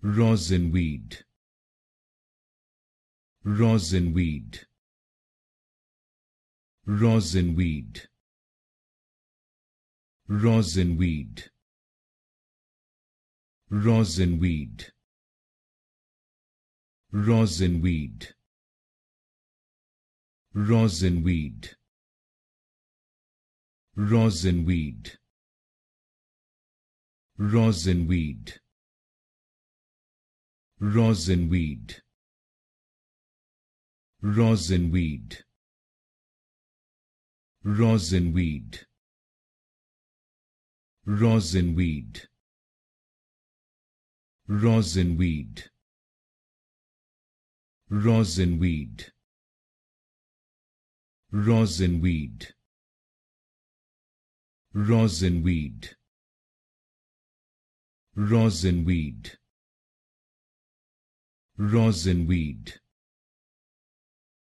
Rosinweed, Rosinweed, Rosinweed, Rosinweed, Rosinweed, Rosinweed, Rosinweed, Rosinweed, Rosinweed, Rosinweed, Rosinweed, Rosinweed, Rosinweed, Rosinweed, Rosinweed, Rosinweed, Rosinweed, Rosinweed, Rosinweed,